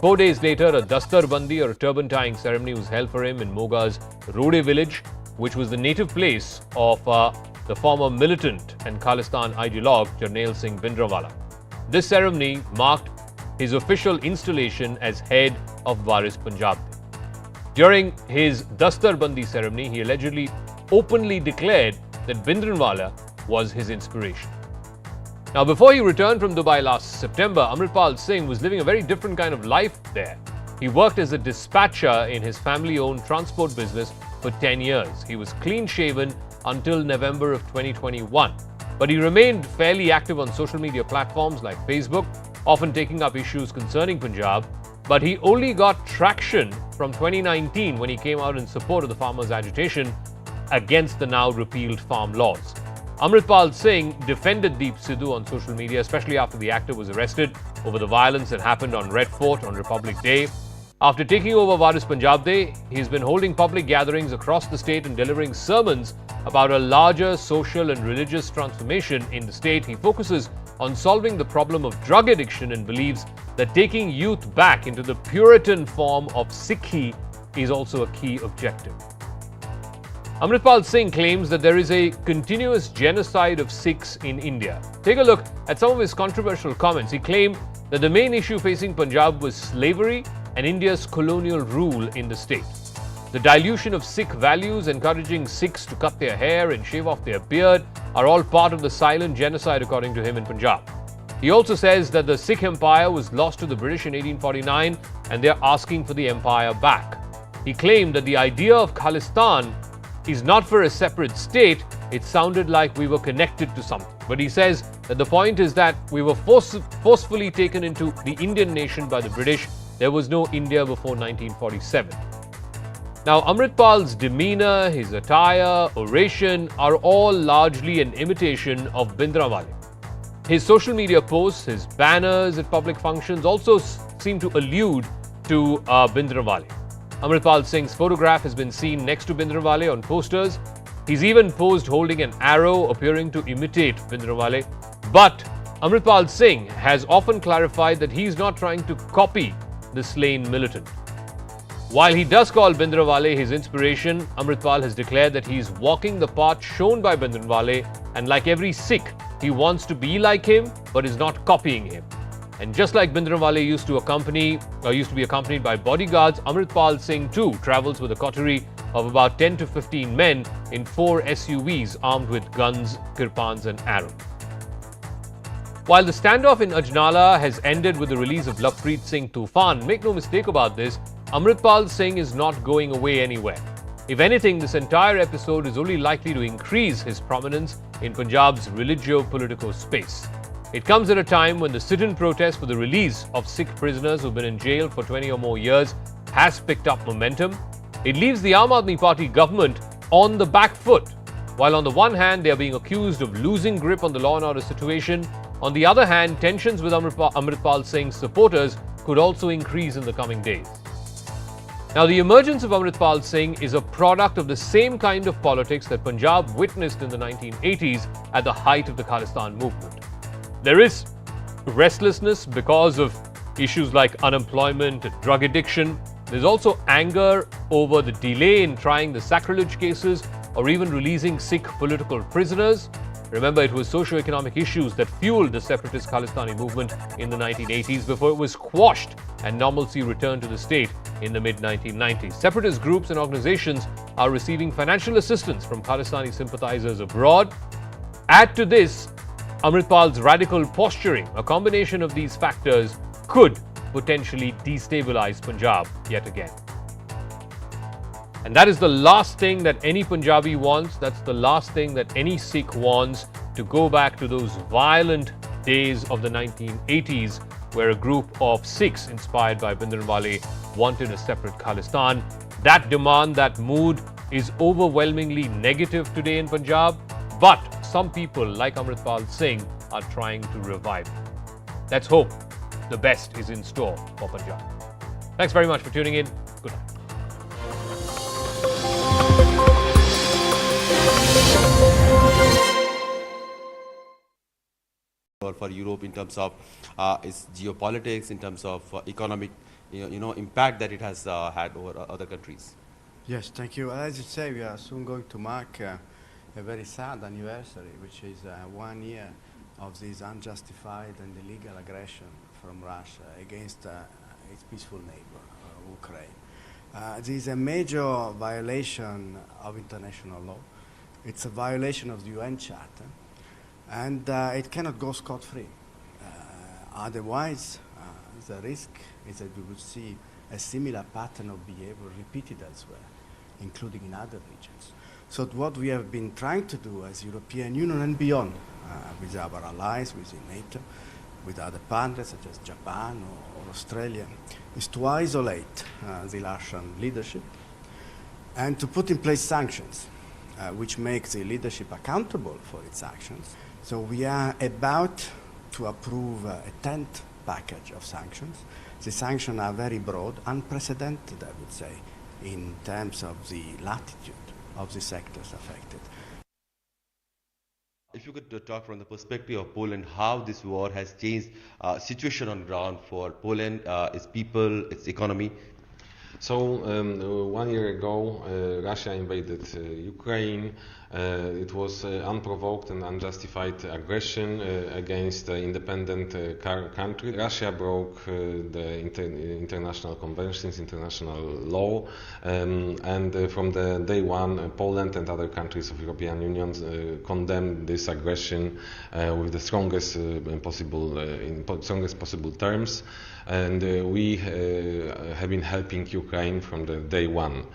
4 days later, a dastar bandi or a turban tying ceremony was held for him in Moga's Rode village, which was the native place of the former militant and Khalistan ideologue Jarnail Singh Bhindranwala. This ceremony marked his official installation as head of Waris Punjab. During his dastar bandi ceremony, he allegedly openly declared that Bhindranwala was his inspiration. Now, before he returned from Dubai last September, Amritpal Singh was living a very different kind of life there. He worked as a dispatcher in his family-owned transport business for 10 years. He was clean-shaven until November of 2021. But he remained fairly active on social media platforms like Facebook, often taking up issues concerning Punjab. But he only got traction from 2019 when he came out in support of the farmers' agitation against the now repealed farm laws. Amritpal Singh defended Deep Sidhu on social media, especially after the actor was arrested over the violence that happened on Red Fort on Republic Day. After taking over Varis Punjab Day, he's been holding public gatherings across the state and delivering sermons about a larger social and religious transformation in the state. He focuses on solving the problem of drug addiction and believes that taking youth back into the Puritan form of Sikhi is also a key objective. Amritpal Singh claims that there is a continuous genocide of Sikhs in India. Take a look at some of his controversial comments. He claimed that the main issue facing Punjab was slavery and India's colonial rule in the state. The dilution of Sikh values, encouraging Sikhs to cut their hair and shave off their beard, are all part of the silent genocide, according to him, in Punjab. He also says that the Sikh empire was lost to the British in 1849 and they're asking for the empire back. He claimed that the idea of Khalistan is not for a separate state. It sounded like we were connected to something. But he says that the point is that we were forcefully taken into the Indian nation by the British. There was no India before 1947. Now, Amritpal's demeanor, his attire, oration are all largely an imitation of Bhindranwale. His social media posts, his banners at public functions also seem to allude to Bhindranwale. Amritpal Singh's photograph has been seen next to Bhindranwale on posters. He's even posed holding an arrow appearing to imitate Bhindranwale. But Amritpal Singh has often clarified that he's not trying to copy the slain militant. While he does call Bhindranwale his inspiration, Amritpal has declared that he's walking the path shown by Bhindranwale, and like every Sikh, he wants to be like him but is not copying him. And just like Bhindranwale used to be accompanied by bodyguards, Amritpal Singh too travels with a coterie of about 10 to 15 men in 4 SUVs armed with guns, kirpans and arrows. While the standoff in Ajnala has ended with the release of Lavpreet Singh Tufan, make no mistake about this, Amritpal Singh is not going away anywhere. If anything, this entire episode is only likely to increase his prominence in Punjab's religio-political space. It comes at a time when the sit-in protest for the release of Sikh prisoners who've been in jail for 20 or more years has picked up momentum. It leaves the Aam Aadmi Party government on the back foot. While on the one hand, they are being accused of losing grip on the law and order situation, on the other hand, tensions with Amritpal Singh's supporters could also increase in the coming days. Now, the emergence of Amritpal Singh is a product of the same kind of politics that Punjab witnessed in the 1980s at the height of the Khalistan movement. There is restlessness because of issues like unemployment and drug addiction. There's also anger over the delay in trying the sacrilege cases or even releasing Sikh political prisoners. Remember, it was socio-economic issues that fueled the separatist Khalistani movement in the 1980s before it was quashed and normalcy returned to the state in the mid-1990s. Separatist groups and organizations are receiving financial assistance from Khalistani sympathizers abroad. Add to this Amritpal's radical posturing. A combination of these factors could potentially destabilize Punjab yet again. And that is the last thing that any Punjabi wants. That's the last thing that any Sikh wants, to go back to those violent days of the 1980s where a group of Sikhs inspired by Bhindranwale wanted a separate Khalistan. That demand, that mood is overwhelmingly negative today in Punjab, but some people like Amritpal Singh are trying to revive it. Let's hope the best is in store for Punjab. Thanks very much for tuning in. Good night.
For Europe in terms of its geopolitics, in terms of economic impact that it has had over other countries.
Yes, thank you. As you say, we are soon going to mark a very sad anniversary, which is 1 year of this unjustified and illegal aggression from Russia against its peaceful neighbor, Ukraine. This is a major violation of international law. It's a violation of the UN Charter, and it cannot go scot-free. Otherwise, the risk is that we would see a similar pattern of behavior repeated elsewhere, including in other regions. So what we have been trying to do as European Union and beyond, with our allies, within NATO, with other partners such as Japan or Australia, is to isolate the Russian leadership and to put in place sanctions, which make the leadership accountable for its actions. So we are about to approve a 10th package of sanctions. The sanctions are very broad, unprecedented, I would say, in terms of the latitude of the sectors affected.
If you could talk from the perspective of Poland, how this war has changed situation on ground for Poland, its people, its economy.
So 1 year ago, Russia invaded Ukraine. It was unprovoked and unjustified aggression against an independent country. Russia broke the international conventions, international law, and from the day one, Poland and other countries of European Union condemned this aggression with the strongest possible terms. And we have been helping Ukraine from the day one.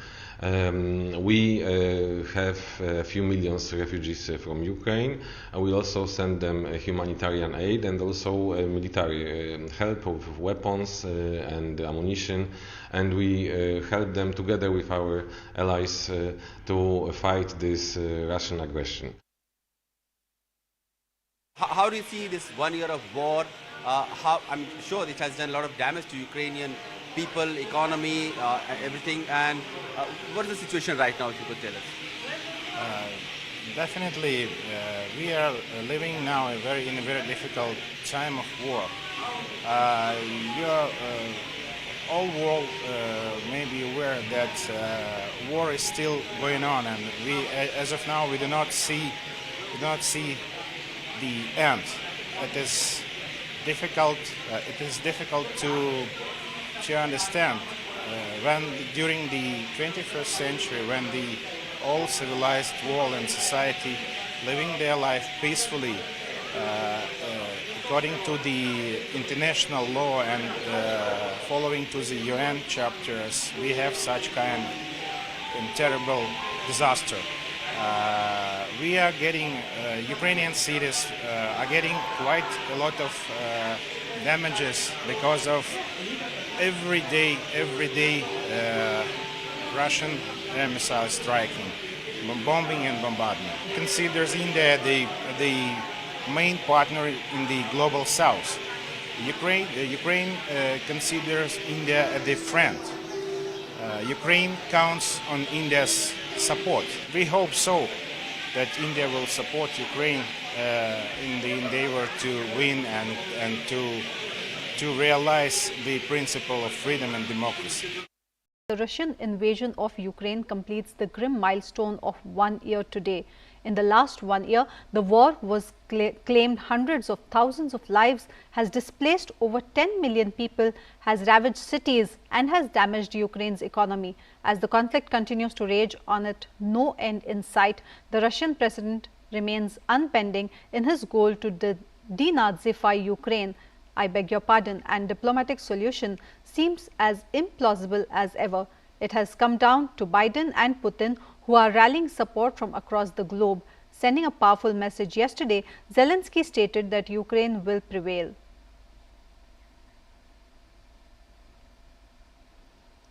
We have a few millions refugees from Ukraine. We also send them humanitarian aid and also military help of weapons and ammunition, and we help them together with our allies to fight this Russian aggression.
How do you see this 1 year of war? I'm sure it has done a lot of damage to Ukrainian people, economy, everything. And what is the situation right now, if you could tell us?
Definitely, we are living now in a very difficult time of war. All world may be aware that war is still going on, and we, as of now, we do not see the end. It is difficult to understand when during the 21st century, when the all civilized world and society living their life peacefully according to the international law and following to the UN chapters, we have such kind of terrible disaster. We are getting, Ukrainian cities are getting quite a lot of damages because of every day Russian air missile striking, bombing and bombardment. Considers India the main partner in the global south. Ukraine considers India a friend. Ukraine counts on India's support. We hope so, that India will support Ukraine in the endeavor to win and to realize the principle of freedom and democracy.
The Russian invasion of Ukraine completes the grim milestone of 1 year today. In the last 1 year, the war was claimed hundreds of thousands of lives, has displaced over 10 million people, has ravaged cities and has damaged Ukraine's economy. As the conflict continues to rage on it, no end in sight, the Russian president remains unbending in his goal to denazify Ukraine. I beg your pardon, and diplomatic solution seems as implausible as ever. It has come down to Biden and Putin, who are rallying support from across the globe. Sending a powerful message yesterday, Zelensky stated that Ukraine will prevail.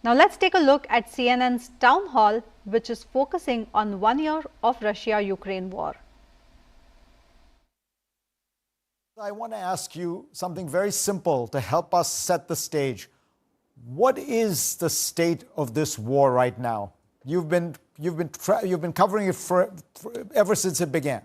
Now let's take a look at CNN's town hall, which is focusing on 1 year of Russia-Ukraine war.
I want to ask you something very simple to help us set the stage. What is the state of this war right now? You've been covering it ever since it began.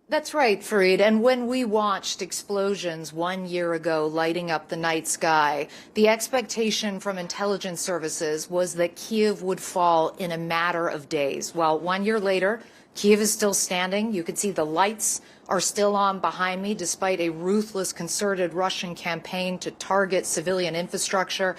That's right, Fareed. And when we watched explosions 1 year ago lighting up the night sky, the expectation from intelligence services was that Kyiv would fall in a matter of days. Well, 1 year later, Kyiv is still standing. You can see the lights are still on behind me, despite a ruthless, concerted Russian campaign to target civilian infrastructure.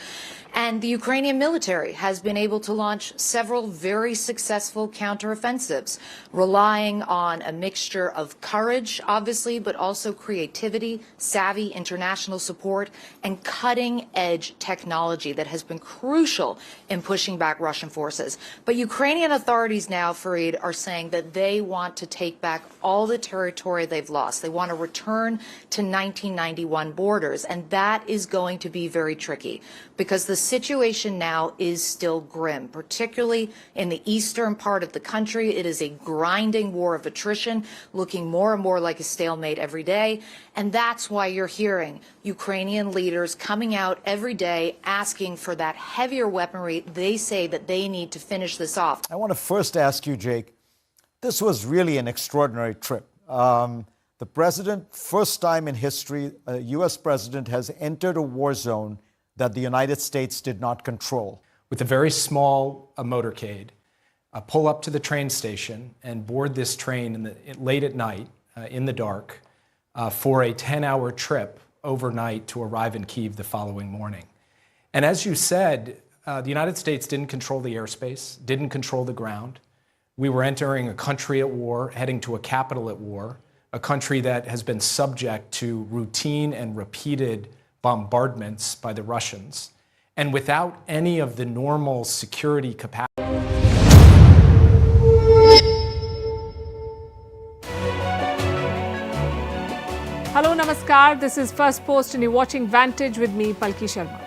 And the Ukrainian military has been able to launch several very successful counteroffensives, relying on a mixture of courage, obviously, but also creativity, savvy international support, and cutting-edge technology that has been crucial in pushing back Russian forces. But Ukrainian authorities now, Fareed, are saying that they want to take back all the territory territory they've lost. They want to return to 1991 borders, and that is going to be very tricky because the situation now is still grim, particularly in the eastern part of the country. It is a grinding war of attrition, looking more and more like a stalemate every day, and that's why you're hearing Ukrainian leaders coming out every day asking for that heavier weaponry they say that they need to finish this off.
I want to first ask you, Jake, this was really an extraordinary trip. The president, first time in history, a U.S. president has entered a war zone that the United States did not control.
With a very small motorcade, pull up to the train station and board this train late at night in the dark for a 10-hour trip overnight to arrive in Kyiv the following morning. And as you said, the United States didn't control the airspace, didn't control the ground. We were entering a country at war, heading to a capital at war, a country that has been subject to routine and repeated bombardments by the Russians, and without any of the normal security capacity.
Hello, Namaskar. This is First Post and you're watching Vantage with me, Palki Sharma.